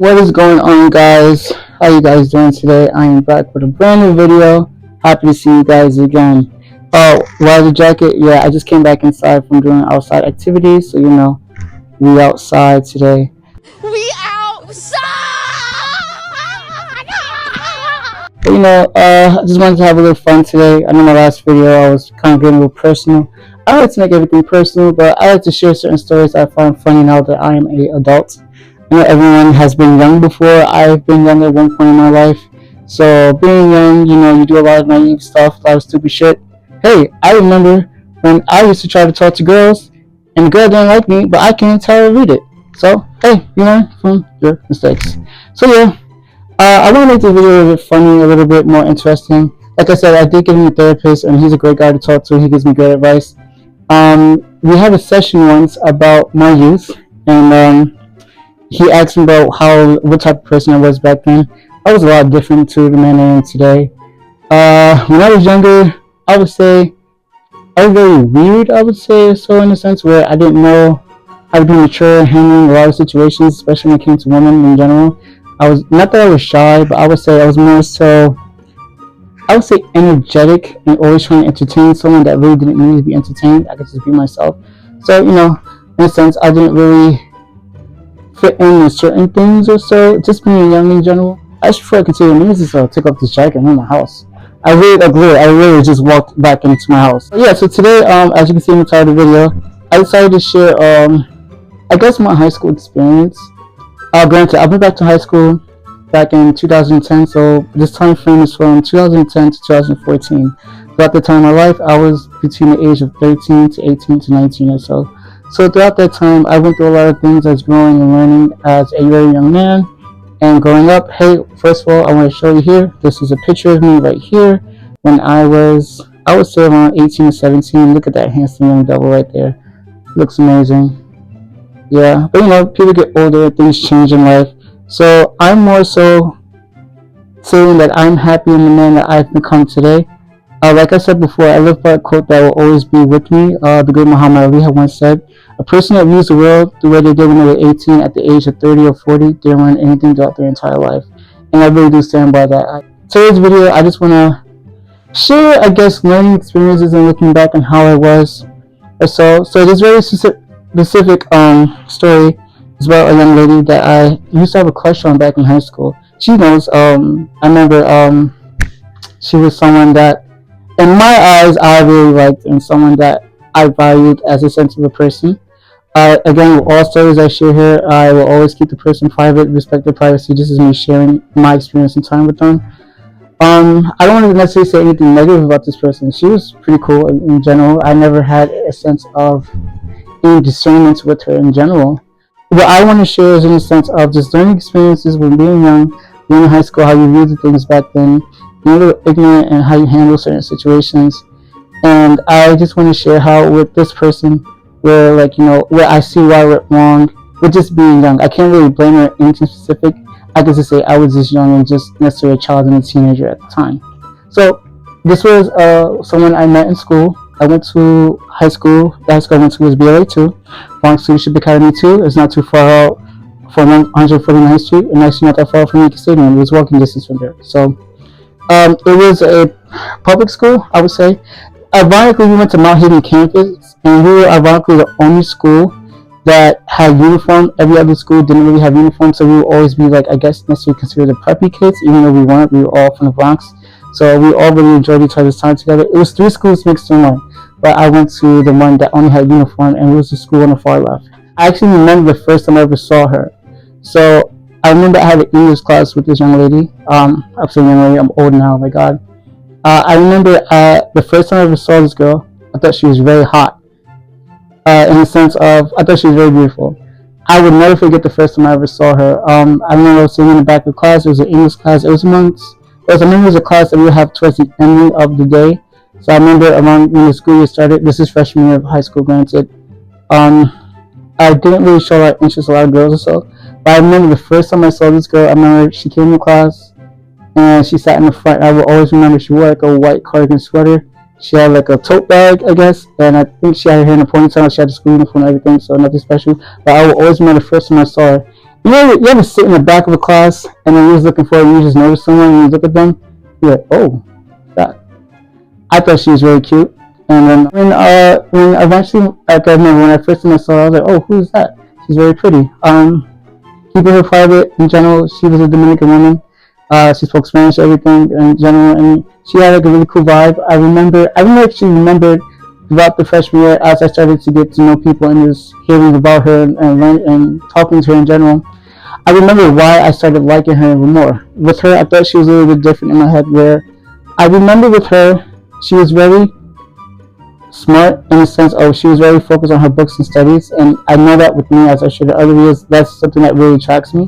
What is going on, guys? How you guys doing today? I am back with a brand new video. Happy to see you guys again. Oh, why the jacket? Yeah, I just came back inside from doing outside activities, so we outside today. We outside! I just wanted to have a little fun today. I know my last video I was kind of getting a little personal. I like to make everything personal, but I like to share certain stories I find funny now that I am an adult. Everyone has been young before. I've been young at one point in my life. So being young, you do a lot of naive stuff, a lot of stupid shit. Hey, I remember when I used to try to talk to girls, and the girl didn't like me, but I can't tell her to read it. So, hey, you learn from your mistakes. So yeah, I want to make the video a little bit funny, a little bit more interesting. Like I said, I did give him a therapist, and he's a great guy to talk to. He gives me great advice. We had a session once about my youth, and he asked me about what type of person I was back then. I was a lot different to the man I am today. When I was younger, I would say I was very weird. I would say so, in a sense where I didn't know how to be mature, handling a lot of situations, especially when it came to women in general. I was not that I was shy, but I would say I was more so. I would say energetic and always trying to entertain someone that really didn't need to be entertained. I could just be myself. So in a sense, I didn't really fit in with certain things or so. Just being young in general. Actually, before I continue, let me just take off this jacket. I'm in my house. I really just walked back into my house. Yeah, so today, as you can see in the title of the video, I decided to share, I guess my high school experience. Granted, I went back to high school back in 2010, so this time frame is from 2010 to 2014. Throughout the time of my life, I was between the age of 13 to 18 to 19 or so. So throughout that time, I went through a lot of things as growing and learning as a very young man. And growing up, hey, first of all, I want to show you here. This is a picture of me right here when I would say around 18 or 17. Look at that handsome young devil right there. Looks amazing. Yeah, but people get older, things change in life. So I'm more so saying that I'm happy in the man that I've become today. Like I said before, I live by a quote that will always be with me. The great Muhammad Ali had once said, "A person that views the world the way they did when they were 18 at the age of 30 or 40 didn't learn anything throughout their entire life." And I really do stand by that. Today's video, I just want to share, I guess, learning experiences and looking back on how I was or so. So this very specific story is about a young lady that I used to have a crush on back in high school. She knows. I remember she was someone that, in my eyes, I really liked, and someone that I valued as a sensitive person. Again, with all stories I share here, I will always keep the person private, respect their privacy. This is me sharing my experience and time with them. I don't want to necessarily say anything negative about this person. She was pretty cool in general. I never had a sense of any discernment with her in general. What I want to share is in a sense of just learning experiences when being young, being in high school, how you viewed the things back then, being a little ignorant and how you handle certain situations. And I just want to share how with this person, where where I see why I went wrong with just being young. I can't really blame her anything specific. I can just say I was just young and just necessarily a child and a teenager at the time. So this was someone I met in school. I went to high school. The high school I went to was BLA2, Bronx Leadership Academy 2. It's not too far out from 149th Street, and actually not that far from Yankee Stadium. It was walking distance from there. So it was a public school, I would say. Ironically, we went to Mount Haven campus, and we were ironically the only school that had uniform. Every other school didn't really have uniform, so we would always be I guess necessarily considered the preppy kids, even though we weren't. We were all from the Bronx, so we all really enjoyed each other's time together. It was 3 schools mixed in one, but I went to the one that only had uniform, and it was the school on the far left. I actually remember the first time I ever saw her. So I remember I had an English class with this young lady. I'm saying young lady, I'm old now, oh my god. I remember the first time I ever saw this girl, I thought she was very hot. In the sense of, I thought she was very beautiful. I would never forget the first time I ever saw her. I remember I was sitting in the back of the class. It was an English class. It was a class that we would have towards the ending of the day. So I remember around when the school year started, this is freshman year of high school, granted. I didn't really show a lot of interest in a lot of girls or so. But I remember the first time I saw this girl, I remember she came to class and she sat in the front. I will always remember she wore a white cardigan sweater. She had a tote bag, I guess, and I think she had her hair in a ponytail. She had the school uniform and everything, so nothing special. But I will always remember the first time I saw her, You ever sit in the back of a class and then you're just looking for it and you just notice someone and you look at them, you're like, oh, that. I thought she was really cute. And then when eventually, like I remember when I first saw her, I was like, oh, who's that? She's very pretty. Keeping her private in general, she was a Dominican woman. She spoke Spanish, everything in general, and she had like a really cool vibe. I don't know if she remembered throughout the freshman year as I started to get to know people and just hearing about her and talking to her in general. I remember why I started liking her even more. With her, I thought she was a little bit different in my head. Where I remember with her, she was very smart in the sense of she was very focused on her books and studies, and I know that with me as I shared earlier, that's something that really attracts me.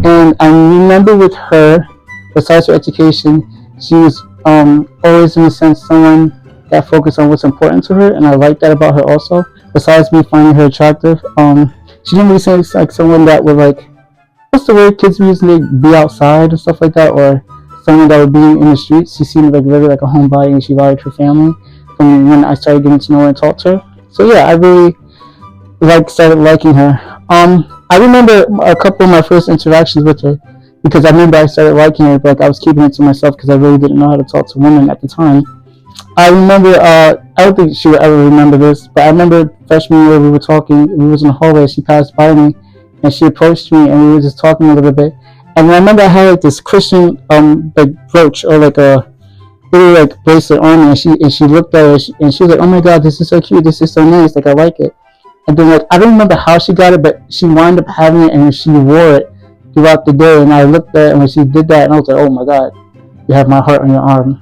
And I remember with her, besides her education, she was always in a sense someone that focused on what's important to her, and I like that about her also. Besides me finding her attractive, she didn't really seem like someone that would like what's the word kids usually be outside and stuff like that, or someone that would be in the streets. She seemed like really like a homebody, and she valued her family from when I started getting to know her and talk to her. So yeah, I really started liking her. I remember a couple of my first interactions with her because I remember I started liking her, but like I was keeping it to myself because I really didn't know how to talk to women at the time. I remember, I don't think she would ever remember this, but I remember freshman year we were talking, we was in the hallway, she passed by me, and she approached me, and we were just talking a little bit. And I remember I had like this Christian, like brooch or like a little like bracelet on me, and she looked at it, and she was like, "Oh my God, this is so cute, this is so nice, like I like it." And then like I don't remember how she got it, but she wound up having it, and she wore it throughout the day. And I looked at it, and when she did that, and I was like, "Oh my God, you have my heart on your arm."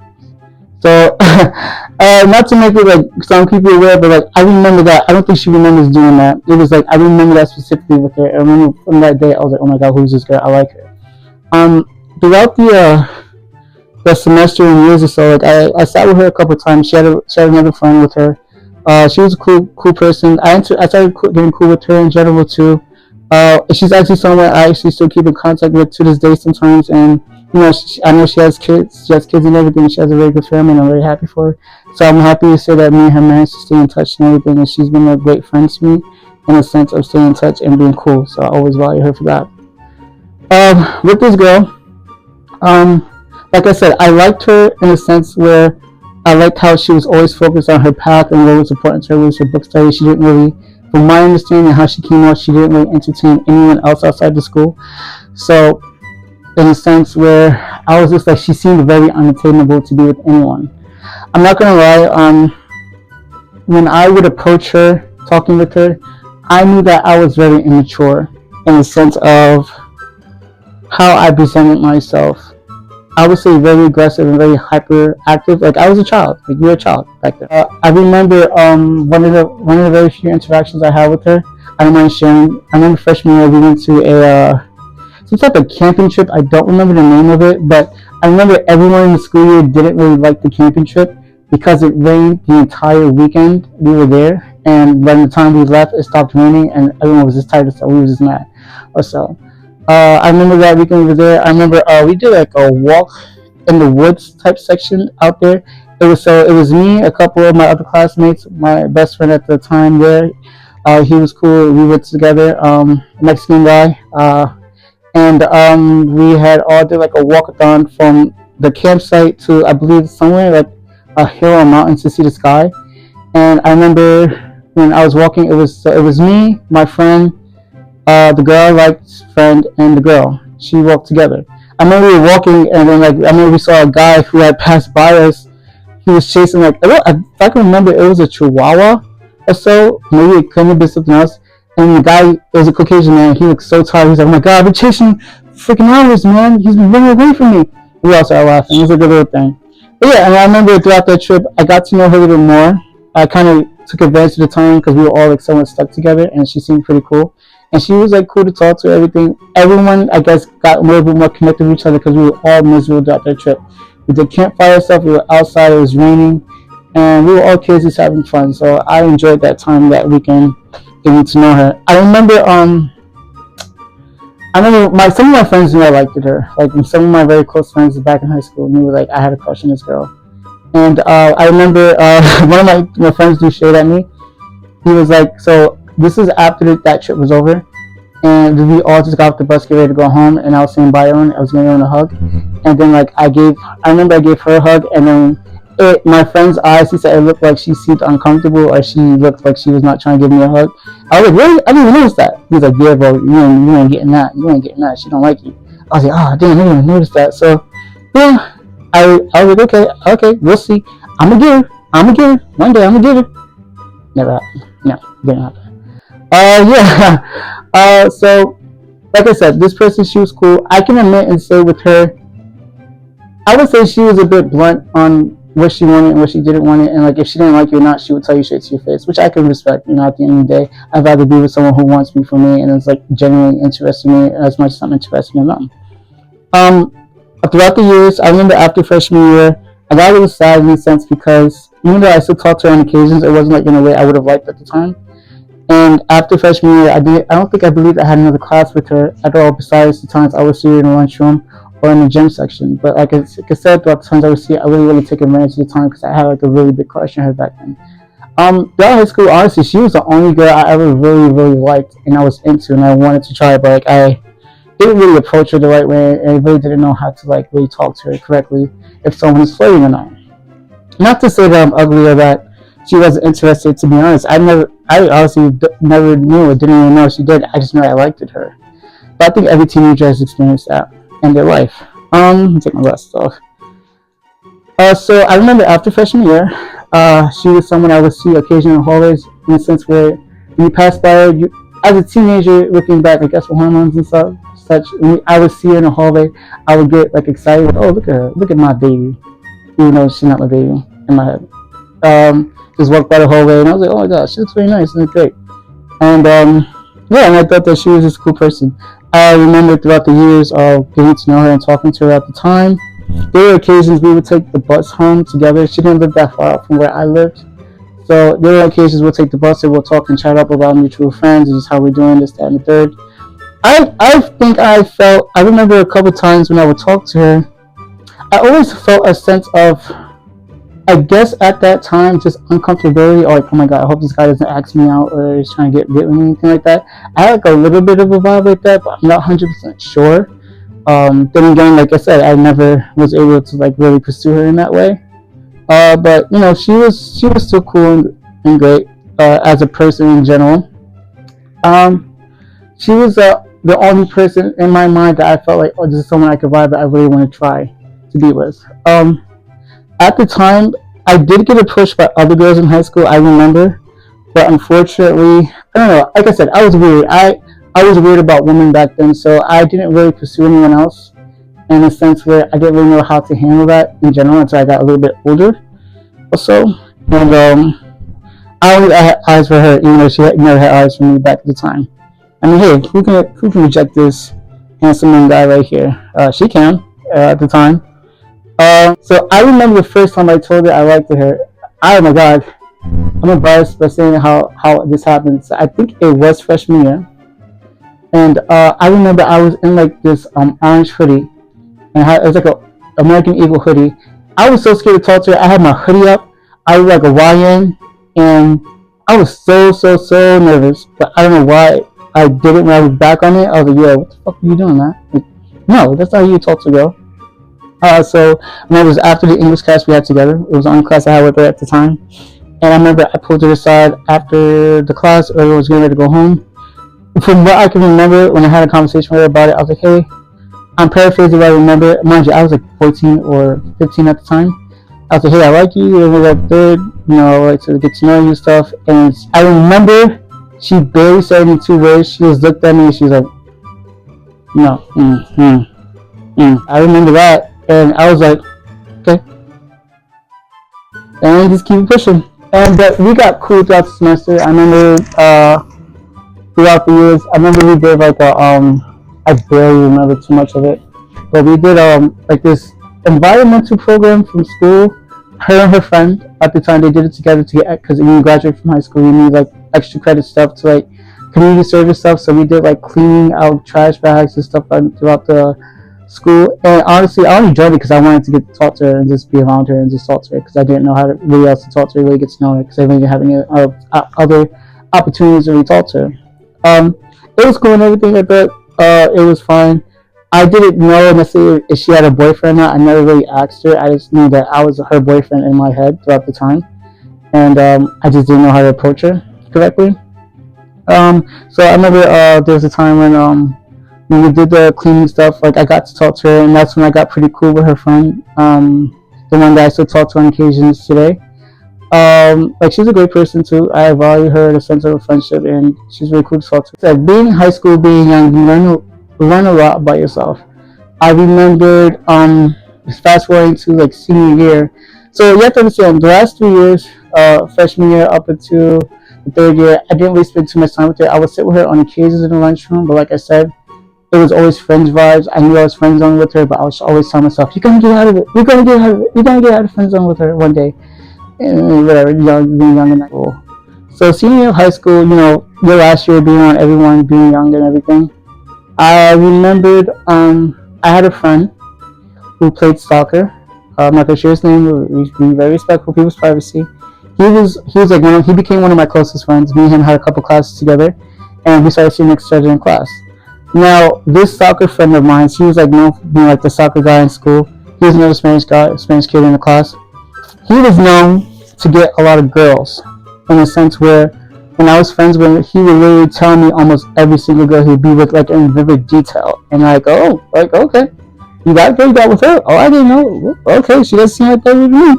So, not to make it like some people aware, but like I remember that. I don't think she remembers doing that. It was like I remember that specifically with her. I remember from that day, I was like, "Oh my God, who's this girl? I like her." Um, Throughout the semester and years or so, like I sat with her a couple of times. She had another friend with her. She was a cool person. I started getting cool with her in general too. She's actually someone I actually still keep in contact with to this day sometimes, and I know she has kids. She has kids and everything. She has a very good family, and I'm very happy for her. So I'm happy to say that me and her managed to stay in touch and everything, and she's been a great friend to me in a sense of staying in touch and being cool. So I always value her for that. With this girl, um, like I said, I liked her in a sense where I liked how she was always focused on her path and what was important to her was her book study. She didn't really, from my understanding, how she came out, she didn't really entertain anyone else outside the school. So, in a sense where I was just like, she seemed very unattainable to be with anyone. I'm not gonna lie. When I would approach her, talking with her, I knew that I was very immature in the sense of how I presented myself. I would say very aggressive and very hyperactive. Like I was a child. Like you were a child back then. I remember one of the very few interactions I had with her. I don't mind sharing. I remember freshman year we went to some type of camping trip. I don't remember the name of it, but I remember everyone in the school year didn't really like the camping trip because it rained the entire weekend we were there, and by the time we left, it stopped raining, and everyone was just tired, so we were just mad or so. I remember that weekend we were there. I remember we did like a walk in the woods type section out there. It was me, a couple of my other classmates, my best friend at the time there. He was cool. We were together. Mexican guy. And we had all did like a walkathon from the campsite to I believe somewhere like a hill or mountain to see the sky. And I remember when I was walking, it was me, my friend, the girl I liked, friend, and the girl. She walked together. I remember we were walking, and then like I remember we saw a guy who had passed by us. He was chasing like if I can remember, it was a Chihuahua or so. Maybe it couldn't have been something else. And the guy, it was a Caucasian man. He looked so tired. He's like, "Oh my God, I've been chasing freaking hours, man. He's been running away from me." We all started laughing. It was a good little thing. But yeah, and I remember throughout that trip, I got to know her a little bit more. I kind of took advantage of the time because we were all like somewhat stuck together, and she seemed pretty cool. And she was like cool to talk to. Everything, everyone, I guess, got a little bit more connected with each other because we were all miserable throughout that trip. We did campfire stuff. We were outside. It was raining, and we were all kids just having fun. So I enjoyed that time that weekend getting to know her. I remember some of my friends knew I liked her. Like some of my very close friends back in high school knew like I had a crush on this girl. And I remember one of my friends threw shade at me. He was like, so this is after that trip was over. and we all just got off the bus, get ready to go home, and I was saying bye to her, I was giving her a hug, and then like I remember I gave her a hug, and then my friend's eyes, he said it looked like she seemed uncomfortable, or she looked like she was not trying to give me a hug. I was like, really? I didn't even notice that. He was like, yeah, bro, you ain't getting that. You ain't getting that. She don't like you. I was like, oh, damn, I didn't even notice that. So, yeah, I was like, okay, we'll see. I'm gonna get her. One day, I'm gonna get her. Never happened. No, didn't happen. Yeah. So, like I said, this person, she was cool. I can admit and say with her, I would say she was a bit blunt on what she wanted and what she didn't want it, and like if she didn't like you or not, she would tell you straight to your face, which I can respect. At the end of the day, I'd rather be with someone who wants me for me and is like genuinely interested in me as much as I'm interested in them. Throughout the years, I remember after freshman year, I got a little sad in a sense because even though I still talked to her on occasions, it wasn't like in a way I would have liked at the time. And after freshman year, I don't think I believed I had another class with her at all, besides the times I would see her in the lunchroom or in the gym section. But like I said, throughout the times I would see her, I really took advantage of the time because I had like a really big crush on her back then. Throughout high school, honestly, she was the only girl I ever really liked and I was into and I wanted to try, but like I didn't really approach her the right way and I really didn't know how to like really talk to her correctly if someone was flirting or not. Not to say that I'm ugly or that she wasn't interested. To be honest, I honestly never knew or didn't even know she did. I just knew I liked her. But I think every teenager has experienced that in their life. Let me take my glasses off. So I remember after freshman year, she was someone I would see occasionally in the hallways, in the sense where when you pass by her, as a teenager looking back, I guess with hormones and stuff, such, I would see her in the hallway, I would get like excited, like, oh look at her, look at my baby, even though she's not my baby in my head. Just walked by the hallway and I was like, oh my gosh, she looks very nice and great. And yeah, and I thought that she was just a cool person. I remember throughout the years of getting to know her and talking to her at the time, there were occasions we would take the bus home together. She didn't live that far out from where I lived. So there were occasions we'll take the bus and we'll talk and chat up about mutual friends and just how we're doing, this, that, and the third. I think I remember a couple times when I would talk to her, I always felt a sense of, I guess at that time, just uncomfortability, or like, oh my god, I hope this guy doesn't ask me out or is trying to get with me, anything like that. I had like a little bit of a vibe like that, but I'm not 100% sure. Then again, like I said, I never was able to like really pursue her in that way. But she was still cool and great as a person in general. She was the only person in my mind that I felt like, oh, this is someone I could vibe that I really want to try to be with. At the time, I did get approached by other girls in high school, I remember, but unfortunately, I don't know, like I said, I was weird. I was weird about women back then, so I didn't really pursue anyone else in a sense where I didn't really know how to handle that in general until I got a little bit older also. And I always had eyes for her, even though she never had eyes for me back at the time. I mean, hey, who can reject this handsome young guy right here? She can, at the time. So I remember the first time I told her I liked her. Oh my god, I'm embarrassed by saying how this happened. So I think it was freshman year, and I remember I was in like this orange hoodie, and it was like a American Eagle hoodie. I was so scared to talk to her. I had my hoodie up. I was like a YN, and I was so nervous. But I don't know why I did it when I was back on it. I was like, yo, what the fuck are you doing, man? Like, no, that's not how you talk to a girl. So when it was after the English class we had together, it was the only class I had with her at the time. And I remember I pulled her aside after the class, or I was getting ready to go home. From what I can remember, when I had a conversation with her about it, I was like, hey, I'm paraphrasing what I remember. Mind you, I was like 14 or 15 at the time. I was like, hey, I like you, and we're like third, like to get to know you and stuff. And I remember she barely said any 2 words. She just looked at me and she was like, no, I remember that. And I was like, okay. And just keep pushing. But we got cool throughout the semester. I remember throughout the years, I remember we did like I barely remember too much of it, but we did like this environmental program from school. Her and her friend at the time, they did it together to get, because when you graduate from high school, you need like extra credit stuff to like community service stuff. So we did like cleaning out trash bags and stuff throughout the school. And honestly, I only joined it because I wanted to get to talk to her and just be around her and just talk to her, because I didn't know how to really else to talk to her, really get to know her, because I didn't have any other opportunities to really talk to her. it was cool and everything. I thought it was fine. I didn't know necessarily if she had a boyfriend or not. I never really asked her. I just knew that I was her boyfriend in my head throughout the time, and I just didn't know how to approach her correctly. So I remember there was a time when we did the cleaning stuff. Like I got to talk to her, and that's when I got pretty cool with her friend, the one that I still talk to on occasions today. Like she's a great person too. I value her in a sense of a friendship, and she's really cool to talk to. Like being in high school, being young, you learn a lot about yourself. I remembered fast forwarding to like senior year. So you have to understand the last 3 years, freshman year up until the third year, I didn't really spend too much time with her. I would sit with her on occasions in the lunchroom, but like I said, it was always friends vibes. I knew I was friend zone with her, but I was always telling myself, "You're gonna get out of it. You're gonna get out of it. You're gonna get out of friend zone with her one day." And whatever, being young and cool. So senior year of high school, your last year being on everyone, being young and everything. I remembered I had a friend who played soccer. I'm not gonna share his name. We be very respectful of people's privacy. He was like he became one of my closest friends. Me and him had a couple classes together, and we started sitting next to each other in class. Now this soccer friend of mine, he was like known for being like the soccer guy in school. He was another Spanish kid in the class. He was known to get a lot of girls, in a sense where when I was friends with him, he would literally tell me almost every single girl he would be with, like in vivid detail. And like, oh, like okay, you got a girl, you got with her. Oh, I didn't know. Okay, she doesn't seem like that with me.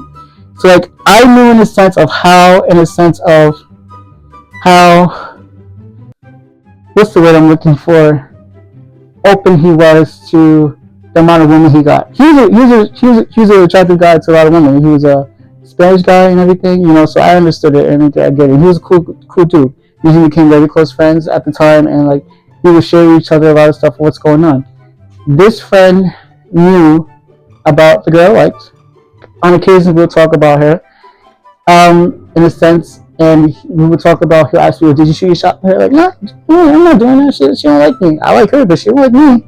So like, I knew in a sense of how, what's the word I'm looking for? Open he was to the amount of women he got. He was an attractive guy to a lot of women. He was a Spanish guy and everything, so I understood it and I get it. He was a cool dude. We became very close friends at the time, and like we would share with each other a lot of stuff of what's going on. This friend knew about the girl I liked. On occasion, we'll talk about her, in a sense, and we would talk about her. Ask me, "Did you shoot your shot?" Her like, "No, I'm not doing that. She don't like me. I like her, but she don't like me."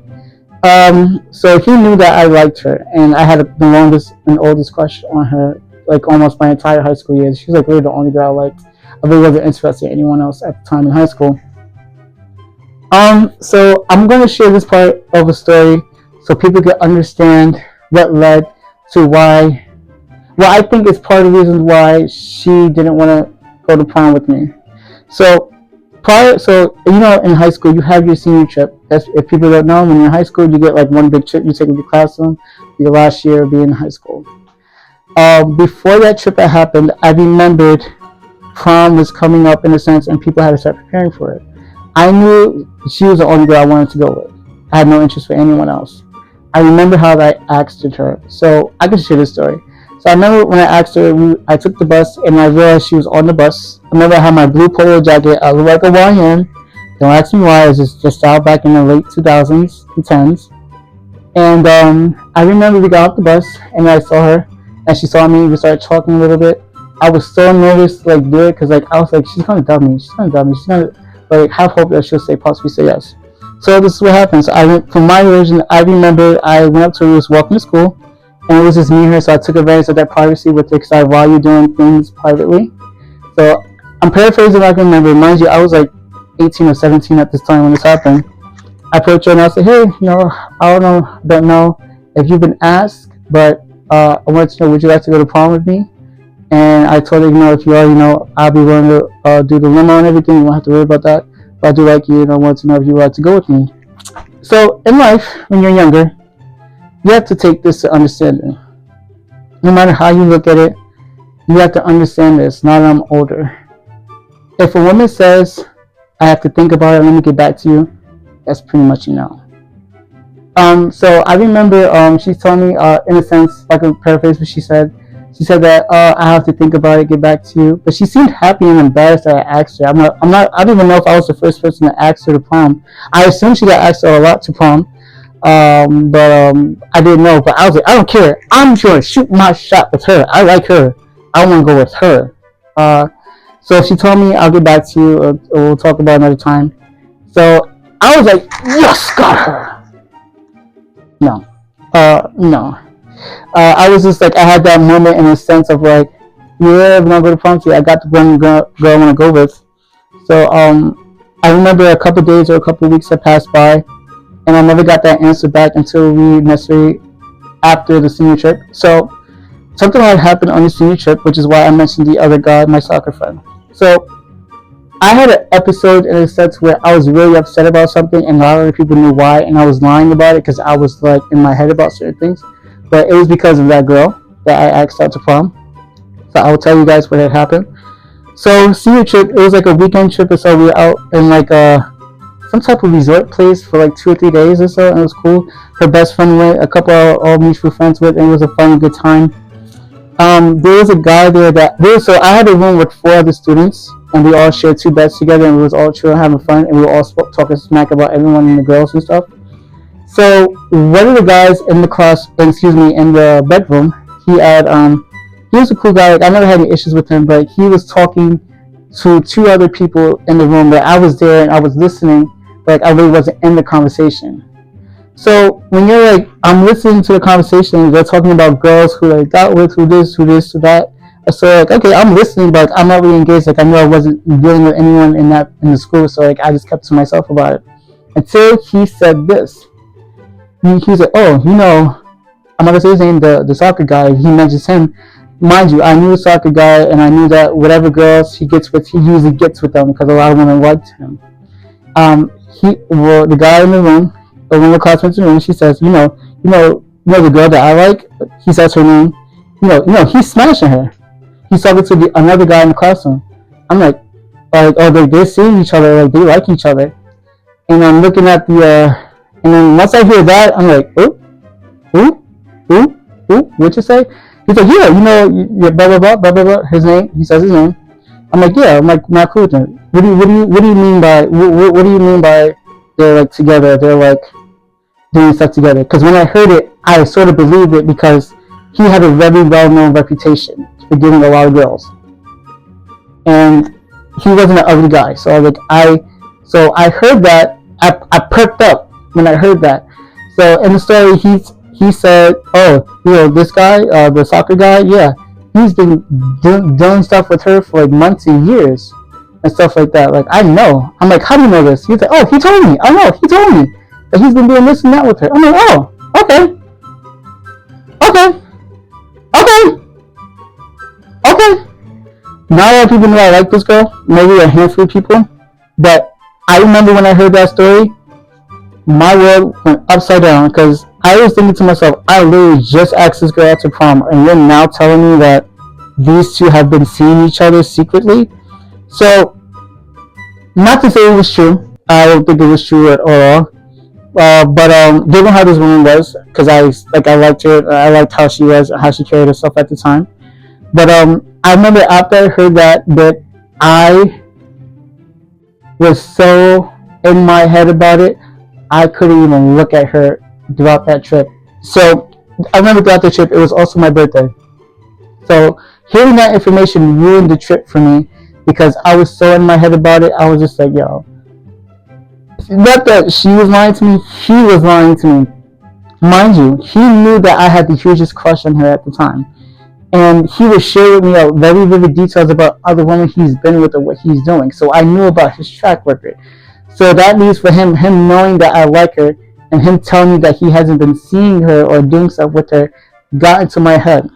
So he knew that I liked her, and I had the longest and oldest crush on her, like almost my entire high school years. She was like really the only girl I liked. I really wasn't interested in anyone else at the time in high school. So I'm gonna share this part of a story so people can understand what led to why. Well, I think it's part of the reasons why she didn't want to go to prom with me. So in high school you have your senior trip. If people don't know, when you're in high school you get like one big trip you take with your classroom your last year of being in high school. Before that trip had happened, I remembered prom was coming up in a sense, and people had to start preparing for it. I knew she was the only girl I wanted to go with. I had no interest for anyone else. I remember how I asked her, so I can share this story. So I remember when I asked her, I took the bus and I realized she was on the bus. I remember I had my blue polo jacket. I looked like a YN. Don't ask me why. It was just out back in the late 2000s and 10s. And I remember we got off the bus and I saw her, and she saw me. We started talking a little bit. I was so nervous to like do it because like I was like, she's gonna dub me. She's gonna like have hope that she'll possibly say yes. So this is what happened. So I went from my version. I remember I went up to her. We was walking to school, and it was just me and her. So I took advantage of that privacy with her because I value doing things privately. So I'm paraphrasing what I can remember. Mind you, I was like 18 or 17 at this time when this happened. I approached her and I said, "Hey, I don't know if you've been asked, but I wanted to know, would you like to go to prom with me?" And I told her, if you already know, I'll be willing to do the limo and everything. You won't have to worry about that. But I do like you, and I want to know if you would like to go with me. So in life, when you're younger, you have to take this to understanding. No matter how you look at it, you have to understand this. Now that I'm older, if a woman says, "I have to think about it, let me get back to you," that's pretty much So I remember she told me, in a sense, if I can paraphrase what she said. She said that I have to think about it, get back to you. But she seemed happy and embarrassed that I asked her. I don't even know if I was the first person to ask her to prom. I assumed she got asked a lot to prom, but I didn't know. But I was like, I don't care. I'm going to shoot my shot with her. I like her. I want to go with her. So she told me, I'll get back to you, or we'll talk about it another time. So I was like, yes, got her. No. No. I was just like, I had that moment in a sense of like, yeah, we're gonna go to prom today. I got the one girl I want to go with. So I remember a couple days or a couple weeks had passed by, and I never got that answer back until we necessarily after the senior trip. So something had happened on the senior trip, which is why I mentioned the other guy, my soccer friend. So I had an episode in a sense where I was really upset about something, and a lot of people knew why, and I was lying about it because I was like in my head about certain things. But it was because of that girl that I asked out to prom. So I will tell you guys what had happened. So senior trip, it was like a weekend trip or so. We were out in like some type of resort place for like 2 or 3 days or so, and it was cool. Her best friend went, a couple of all mutual friends with, and it was a fun, good time. There was a guy there so I had a room with 4 other students, and we all shared 2 beds together, and we was all chill having fun, and we were all talking smack about everyone and the girls and stuff. So one of the guys in the class, in the bedroom, he was a cool guy. Like, I never had any issues with him, but he was talking to 2 other people in the room that I was there and I was listening, but like, I really wasn't in the conversation. So when you're like, I'm listening to the conversation, they're talking about girls who like got with, who this, who that. So like, okay, I'm listening, but I'm not really engaged. Like, I knew I wasn't dealing with anyone in the school, so like, I just kept to myself about it until he said this. He's like, oh, I'm not gonna say his name, the soccer guy. He mentions him. Mind you, I knew the soccer guy, and I knew that whatever girls he gets with, he usually gets with them because a lot of women liked him. The guy in the room, one of the classmates in the room, she says, the girl that I like. He says her name. He's smashing her. He's talking to another guy in the classroom. I'm like, oh, they're seeing each other, like they like each other. And I'm looking at and then once I hear that, I'm like, what'd you say? He's like, yeah, blah blah blah blah blah blah. His name. He says his name. I'm like, yeah. I'm like, not cool with him. What do you mean by what do you mean by they're like together? They're like doing stuff together. Because when I heard it, I sort of believed it because he had a very well-known reputation for getting a lot of girls, and he wasn't an ugly guy. So I heard that. I perked up when I heard that. So in the story, he said, oh, this guy, the soccer guy, yeah, he's been doing stuff with her for like months and years and stuff like that. Like, I know. I'm like, how do you know this? He's like, oh, he told me. I know, he told me that he's been doing this and that with her. I'm like, oh, okay. Not a lot of people know I like this girl. Maybe a handful of people. But I remember when I heard that story, my world went upside down because I was thinking to myself, I literally just asked this girl out to prom, and you're now telling me that these 2 have been seeing each other secretly. So, not to say it was true. I don't think it was true at all. But given how this woman was, because I liked her, I liked how she was, how she carried herself at the time. But I remember after I heard that I was so in my head about it, I couldn't even look at her throughout that trip. So I remember throughout the trip, it was also my birthday. So hearing that information ruined the trip for me because I was so in my head about it. I was just like, yo, not that she was lying to me, he was lying to me. Mind you, he knew that I had the hugest crush on her at the time. And he would share with me very vivid details about other women he's been with or what he's doing. So I knew about his track record. So that means for him knowing that I like her and him telling me that he hasn't been seeing her or doing stuff with her got into my head.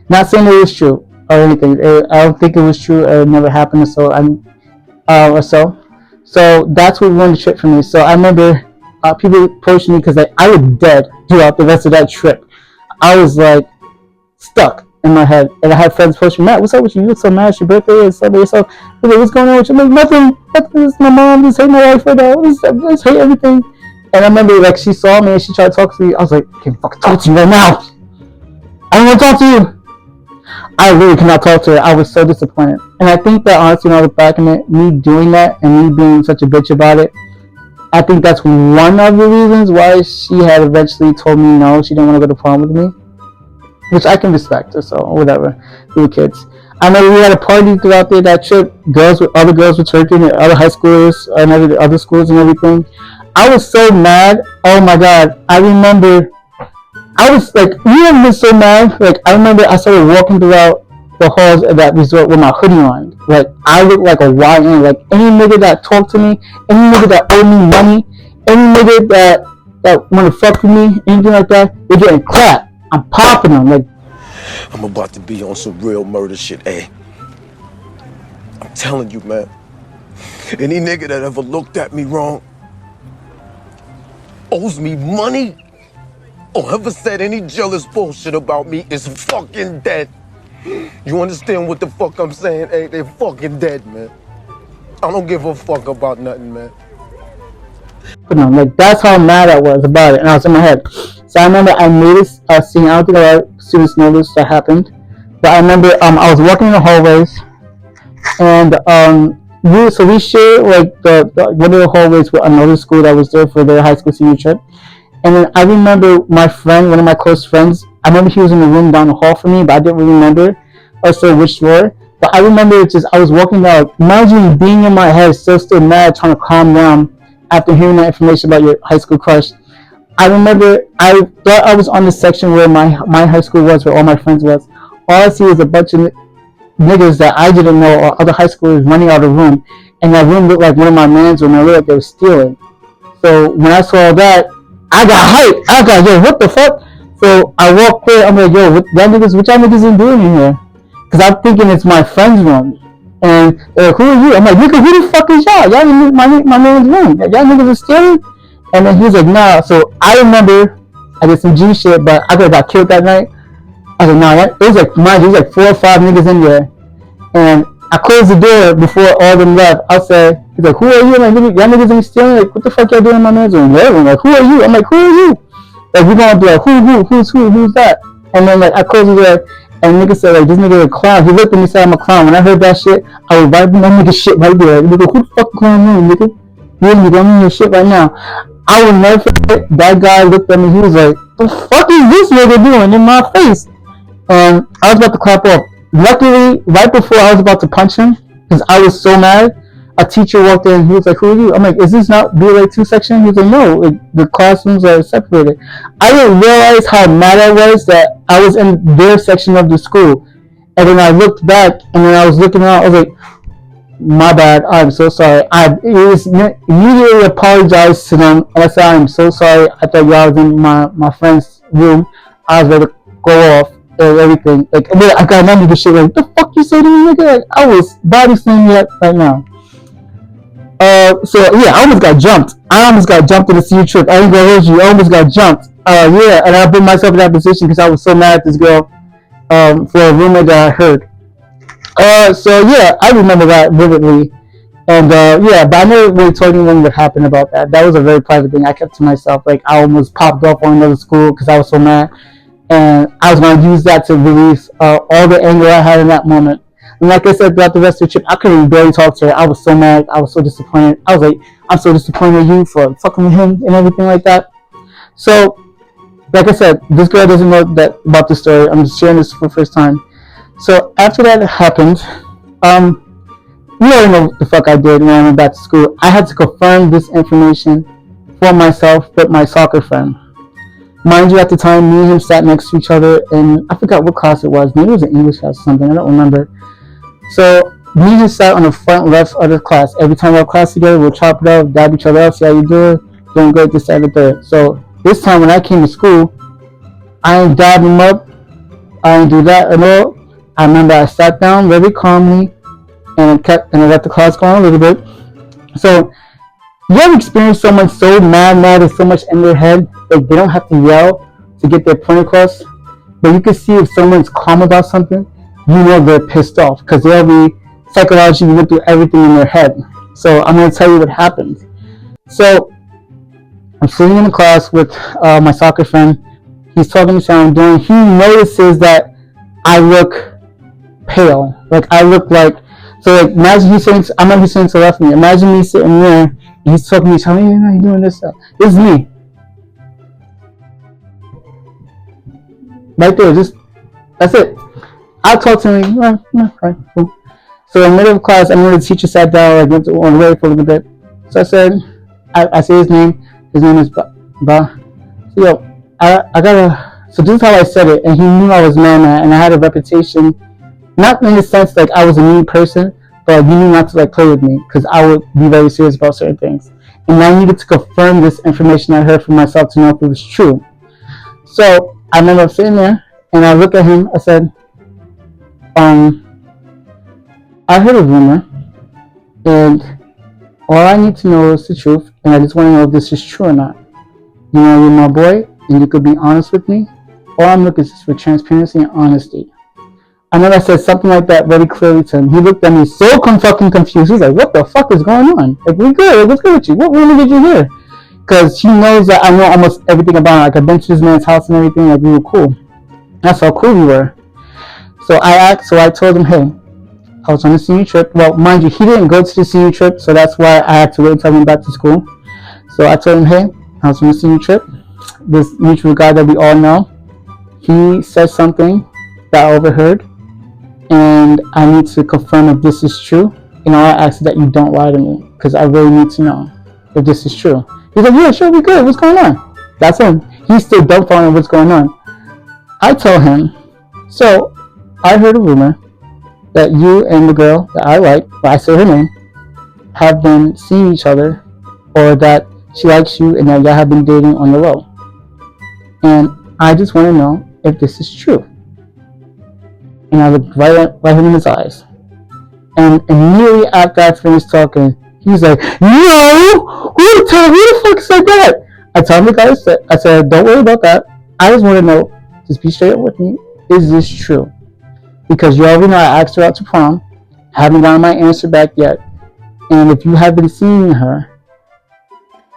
Not saying it was true or anything. I don't think it was true or it never happened or so. So that's what ruined the trip for me. So I remember people approaching me because I was dead throughout the rest of that trip. I was like stuck in my head, and I had friends approaching me, Matt, what's up with you? You look so mad, it's your birthday, it's Sunday, so what's going on with you? I'm like, nothing, it's my mom, just hate my life right now, just hate everything. And I remember like she saw me and she tried to talk to me. I was like, I can't fucking talk to you right now. I don't want to talk to you. I really cannot talk to her. I was so disappointed. And I think that honestly, when I look back on it, me doing that and me being such a bitch about it, I think that's one of the reasons why she had eventually told me no, she didn't want to go to prom with me. Which I can respect, so whatever. We were kids. I remember we had a party throughout that trip. Other girls were twerking, and other high schoolers, and other schools and everything. I was so mad. Oh my god! I remember. I was like, we have been so mad. Like I remember, I started walking throughout the halls of that resort with my hoodie on. Like I look like a YN. Like any nigga that talked to me, any nigga that owed me money, any nigga that wanna fuck with me, anything like that, they're getting clapped. I'm popping them. Like I'm about to be on some real murder shit, eh? I'm telling you, man. Any nigga that ever looked at me wrong, owes me money, or ever said any jealous bullshit about me is fucking dead. You understand what the fuck I'm saying? Hey, they're fucking dead, man. I don't give a fuck about nothing, man. like that's how mad I was about it, and I was in my head. So I remember I noticed a scene. I don't think a lot of students noticed that happened, but I remember I was walking in the hallways, and we shared like the one of the hallways with another school that was there for their high school senior trip. And then I remember my friend, one of my close friends, I remember he was in the room down the hall from me, but I didn't really remember also which floor. But I remember just I was walking down, imagine being in my head, still mad, trying to calm down after hearing that information about your high school crush. I remember I thought I was on the section where my high school was, where all my friends was. All I see was a bunch of niggas that I didn't know, or other high schoolers running out of the room, and that room looked like one of my man's room. I looked like they were stealing. So when I saw that, I got hyped. I got, yo, what the fuck? So I walked there. I'm like, yo, what y'all niggas been doing in here? Because I'm thinking it's my friend's room. And they're like, who are you? I'm like, nigga, who the fuck is y'all? Y'all in my man's room. Y'all niggas are stealing? And then he was like, nah. So I remember I did some G shit, but I could have got killed that night. I was like, nah, it was like, mind you, it was like 4 or 5 niggas in there. And I closed the door before all of them left. I said, he's like, who are you? I'm like, y'all niggas ain't stealing? Like, what the fuck y'all doing in my man's room? Like, who are you? I'm like, who are you? Like, we're gonna be like, who's that? And then, like, I closed the door, and nigga said, like, this nigga is a clown. He looked at me and said, I'm a clown. When I heard that shit, I was wiping that nigga shit right there. Like, nigga, who the fuck clown you, nigga? You nigga, I'm in your shit right now. I will never forget, that guy looked at me, he was like, the fuck is this nigga doing in my face? And I was about to clap off. Luckily, right before I was about to punch him, because I was so mad, a teacher walked in. He was like, who are you? I'm like, is this not BLA 2 section? He was like, no, the classrooms are separated. I didn't realize how mad I was that I was in their section of the school. And then I looked back, and then I was looking around. I was like, my bad. I'm so sorry. I immediately apologized to them. And I said, I'm so sorry. I thought y'all was in my friend's room. I was ready to go off. Everything, like, I got none of the shit. Like, the fuck you say to me, nigga? Like, I was body slamming you right now. So yeah, I almost got jumped. In the senior trip. I ain't gonna hold you. I almost got jumped. Yeah, and I put myself in that position because I was so mad at this girl, for a rumor that I heard. So yeah, I remember that vividly. And yeah, but I never really told anyone what happened about that. That was a very private thing I kept to myself. Like, I almost popped off on another school because I was so mad. And I was going to use that to release all the anger I had in that moment. And like I said, throughout the rest of the trip, I couldn't barely talk to her. I was so mad. I was so disappointed. I was like, I'm so disappointed in you for fucking with him and everything like that. So, like I said, this girl doesn't know that about the story. I'm just sharing this for the first time. So after that happened, you already know what the fuck I did when I went back to school. I had to confirm this information for myself with my soccer friend. Mind you, at the time, me and him sat next to each other, and I forgot what class it was. Maybe it was an English class or something. I don't remember. So me and him sat on the front left of the class. Every time we have class together, we'll chop it up, dab each other up, see how you doing, doing great, this, that, and the third. So this time when I came to school, I ain't dab him up. I didn't do that at all. I remember I sat down very calmly and I let the class go on a little bit. So you ever experienced someone so mad, and so much in their head, like they don't have to yell to get their point across, but you can see if someone's calm about something, you know they're pissed off because they'll be psychologically went through everything in their head. So I'm going to tell you what happened. So I'm sitting in the class with my soccer friend. He's talking to me, how I'm doing. He notices that I look pale. Like I look like, so like imagine he's sitting, I'm not sitting to the left of me. Imagine me sitting there and he's talking to me, telling me, how you doing this stuff. This is me. Right there, just, that's it. I talk to him, right, cool. So in the middle of class, I remember the teacher sat down, like went on the way for a little bit. So I said, I say his name is Ba. So yo, I gotta, so this is how I said it, and he knew I was mad, and I had a reputation Not in the sense like I was a mean person, but you knew not to like play with me because I would be very serious about certain things. And I needed to confirm this information I heard for myself to know if it was true. So I remember sitting there and I looked at him. I said, um, I heard a rumor, and all I need to know is the truth, and I just want to know if this is true or not. You know, you're my boy, and you could be honest with me. All I'm looking is for transparency and honesty. I know I said something like that very clearly to him. He looked at me so fucking confused. He's like, "What the fuck is going on? Like, we good? What's good with you? What rumor did you hear?" Because he knows that I know almost everything about him. Like, I've been to this man's house and everything. Like, we were cool. That's how cool we were. So I told him, "Hey, I was on a senior trip." Well, mind you, he didn't go to the senior trip, so that's why I had to wait until I went back to school. So I told him, "Hey, I was on a senior trip. This mutual guy that we all know, he said something that I overheard, and I need to confirm if this is true. And all I ask is that you don't lie to me, because I really need to know if this is true." He's like, "Yeah, sure, we good. What's going on?" That's him. He's still dumbfounded what's going on. I told him, "So, I heard a rumor that you and the girl that I like, well, I say her name, have been seeing each other, or that she likes you and that y'all have been dating on the low. And I just want to know if this is true." And I looked right at him in his eyes. And immediately after I finished talking, he was like, "No! Who the fuck said that?" I told him the guy said, I said, "Don't worry about that. I just want to know, just be straight up with me, is this true? Because you already know I asked her out to prom, haven't gotten my answer back yet. And if you have been seeing her,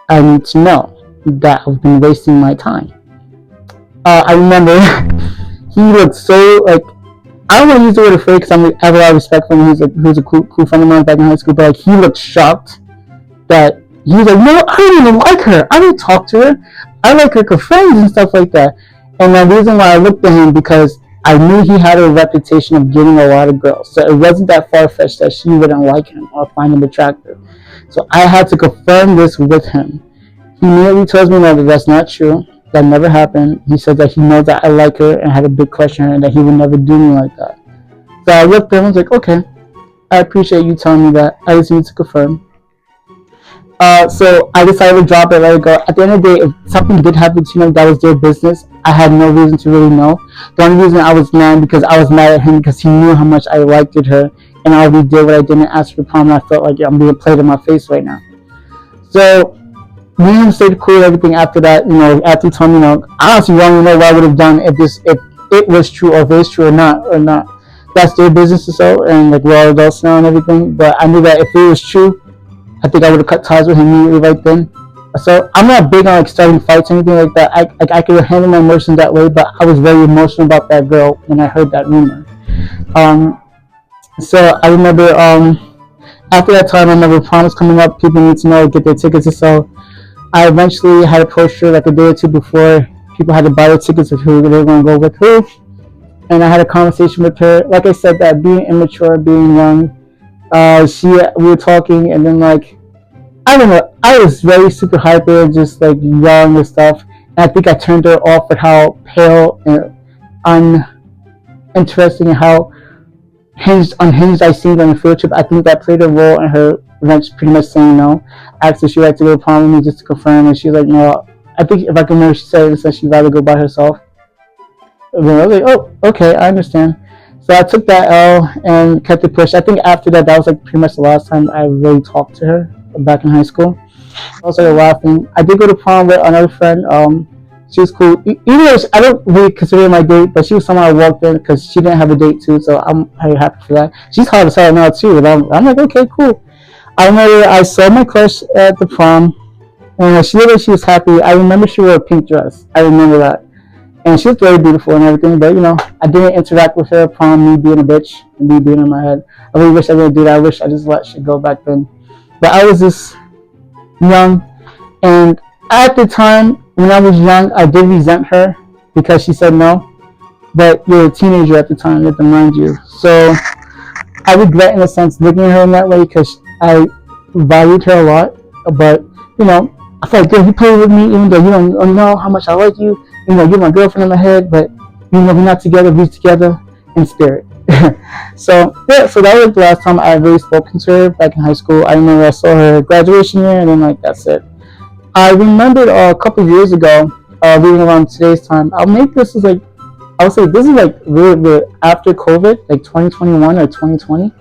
I need to know that I've been wasting my time." I remember he looked so like, I don't want to use the word afraid because I have a lot of respect for him. He was a cool friend of mine back in high school, but like he looked shocked that he was like, "No, I don't even like her. I don't talk to her. I like her friends and stuff like that." And the reason why I looked at him because I knew he had a reputation of getting a lot of girls, so it wasn't that far-fetched that she wouldn't like him or find him attractive. So I had to confirm this with him. He immediately tells me no, that that's not true. That never happened. He said that he knows that I like her and had a big crush on her and that he would never do me like that. So I looked at him and was like, "Okay, I appreciate you telling me that. I just need to confirm." So I decided to drop it, let it go. At the end of the day, if something did happen to them, that was their business. I had no reason to really know. The only reason I was mad because I was mad at him because he knew how much I liked her and I already did what I didn't ask for prom, and I felt like I'm being played in my face right now. So me and him stayed cool and everything after that. After he told me, I honestly don't even know what I would have done if it was true or if it's true or not. That's their business or so, and like we're all adults now and everything. But I knew that if it was true, I think I would have cut ties with him immediately right then. So I'm not big on like starting fights or anything like that. I could handle my emotions that way, but I was very emotional about that girl when I heard that rumor. So I remember after that time, I remember prom was coming up. People need to know, get their tickets or so. I eventually had a poster like a day or two before. People had to buy their tickets of who they were going to go with who. And I had a conversation with her. Like I said, that being immature, being young, we were talking, and then like, I don't know, I was very super hyper, just like young and stuff. And I think I turned her off at how pale and uninteresting and how unhinged I seemed on the field trip. I think that played a role in her pretty much saying no. I asked her if she liked to go to prom with me just to confirm, and she was like, "No." I think if I can remember, she said she'd rather go by herself. And I was like, "Oh, okay, I understand." So I took that L and kept it pushed. I think after that, that was like pretty much the last time I really talked to her back in high school. I was like laughing. I did go to prom with another friend. She was cool. Even though I don't really consider her my date, but she was someone I walked in because she didn't have a date too. So I'm very happy for that. She's hard as hell now too. And I'm like, okay, cool. I remember I saw my crush at the prom, and she looked like she was happy. I remember she wore a pink dress. I remember that. And she was very beautiful and everything, but I didn't interact with her at prom, me being a bitch and me being in my head. I really wish I didn't do that. I wish I just let shit go back then. But I was just young, and at the time, when I was young, I did resent her because she said no. But you're a teenager at the time, you have to mind you. So I regret, in a sense, looking at her in that way because I valued her a lot. But, I felt like, girl, you play with me even though you don't know how much I like you. You're my girlfriend in my head, but we're not together, we're together in spirit. So yeah, so that was the last time I really spoken to her back in high school. I remember I saw her graduation year, and then like that's it. I remembered a couple of years ago, reading around today's time. I'll make this is like I would say this is like really after COVID, like 2021 or 2020.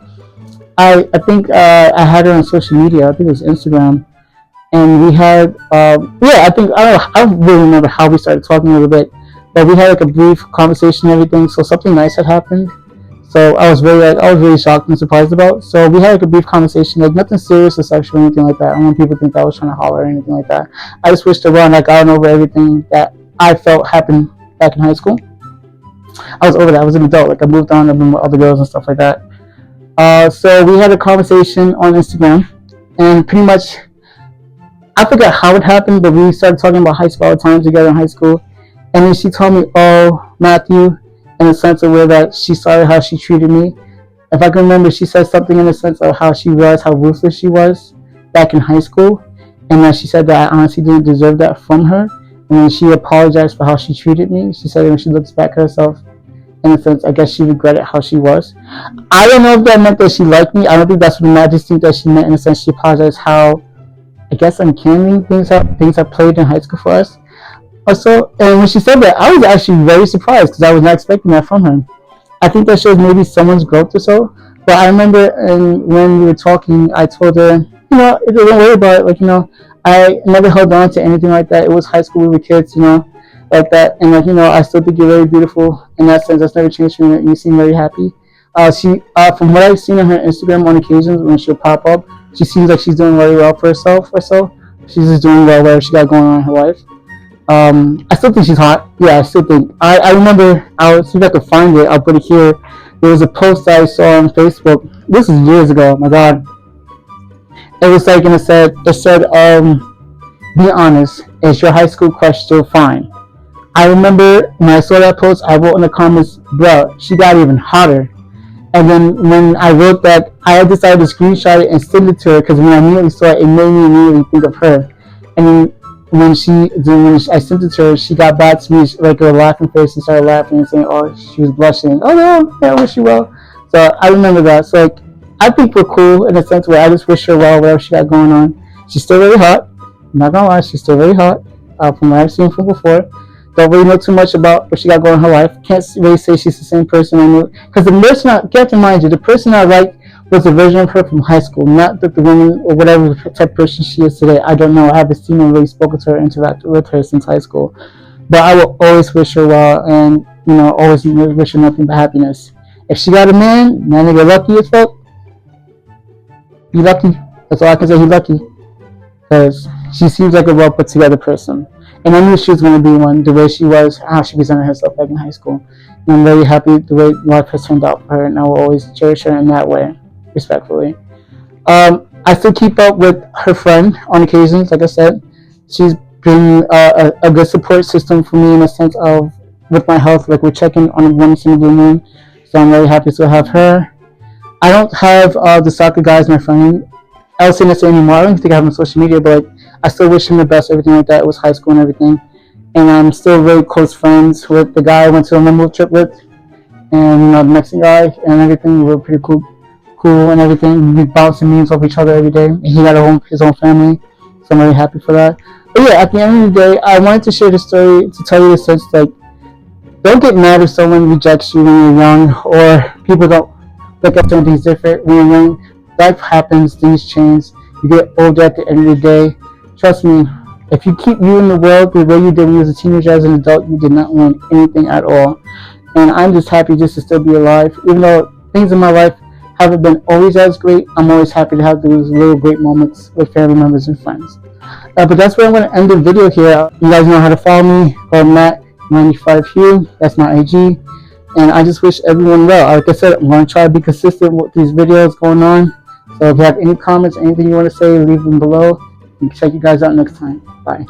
I think I had her on social media. I think it was Instagram, and we had yeah. I don't really remember how we started talking a little bit, but we had like a brief conversation and everything. So something nice had happened. So I was really shocked and surprised about. So we had like a brief conversation, like nothing serious or sexual or anything like that. I don't want people to think I was trying to holler or anything like that. I just wished her well, and I got over everything that I felt happened back in high school. I was over that. I was an adult. Like I moved on. I've been with other girls and stuff like that. So we had a conversation on Instagram, and pretty much I forgot how it happened, but we started talking about high school, our time together in high school, and then she told me, "Oh, Matthew," in the sense of where that she started how she treated me. If I can remember, she said something in the sense of how she was, how ruthless she was back in high school, and that she said that I honestly didn't deserve that from her. And then she apologized for how she treated me. She said when she looks back at herself, in a sense, I guess she regretted how she was. I don't know if that meant that she liked me. I don't think that's what I just think that she meant in a sense she apologized how I guess uncanny things have played in high school for us. Also, and when she said that, I was actually very surprised because I was not expecting that from her. I think that shows maybe someone's growth or so. But I remember when we were talking, I told her, don't worry about it. Like, I never held on to anything like that. It was high school, we were kids, like that. And like, I still think you're very beautiful in that sense. That's never changed for me. You seem very happy. From what I've seen on her Instagram on occasions when she'll pop up, she seems like she's doing very well for herself or so. She's just doing well whatever she got going on in her life. I still think she's hot. Yeah, I still think. I remember. I'll see if I can find it. I'll put it here. There was a post I saw on Facebook. This is years ago. Oh my God. It was like, and it said, be honest. Is your high school crush still fine? I remember when I saw that post, I wrote in the comments, bro, she got even hotter. And then when I wrote that, I decided to screenshot it and send it to her because when I immediately saw it, it made me immediately think of her. And then when I sent it to her, she got back to me like with a laughing face and started laughing and saying, "Oh, she was blushing. Oh no, I wish you well." So I remember that. So like, I think we're cool in a sense where I just wish her well, whatever she got going on. She's still really hot. I'm not gonna lie, she's still really hot. From what I've seen from before. Don't really know too much about what she got going in her life. Can't really say she's the same person I knew. Because the person, you have to mind you, the person I liked was a version of her from high school, not that the woman or whatever type of person she is today. I don't know. I haven't seen or really spoken to her, interacted with her since high school. But I will always wish her well and, always wish her nothing but happiness. If she got a man, nigga lucky as fuck, be lucky. That's all I can say, he lucky. Because she seems like a well put together person. And I knew she was going to be one, the way she was, how she presented herself back in high school. And I'm very happy the way life has turned out for her, and I will always cherish her in that way, respectfully. I still keep up with her friend on occasions, like I said. She's been a good support system for me in a sense of with my health, like we're checking on one single moon. So I'm very happy to have her. I don't have the soccer guys, my friend. I don't say this anymore. I don't think I have him on social media, but I still wish him the best, everything like that. It was high school and everything. And I'm still very close friends with the guy I went to a memorial trip with. And the Mexican guy and everything. We were pretty cool and everything. We bouncing memes off each other every day. And he got his own family. So I'm very happy for that. But yeah, at the end of the day, I wanted to share the story to tell you the sense like, don't get mad if someone rejects you when you're young or people don't look at certain things different. When you're young, life happens, things change. You get older at the end of the day. Trust me, if you keep viewing the world the way you did when you was a teenager as an adult, you did not learn anything at all. And I'm just happy just to still be alive. Even though things in my life haven't been always as great, I'm always happy to have those little great moments with family members and friends. But that's where I'm going to end the video here. You guys know how to follow me, or Matt95Hugh. That's my IG. And I just wish everyone well. Like I said, I'm going to try to be consistent with these videos going on. So if you have any comments, anything you want to say, leave them below. And check you guys out next time. Bye.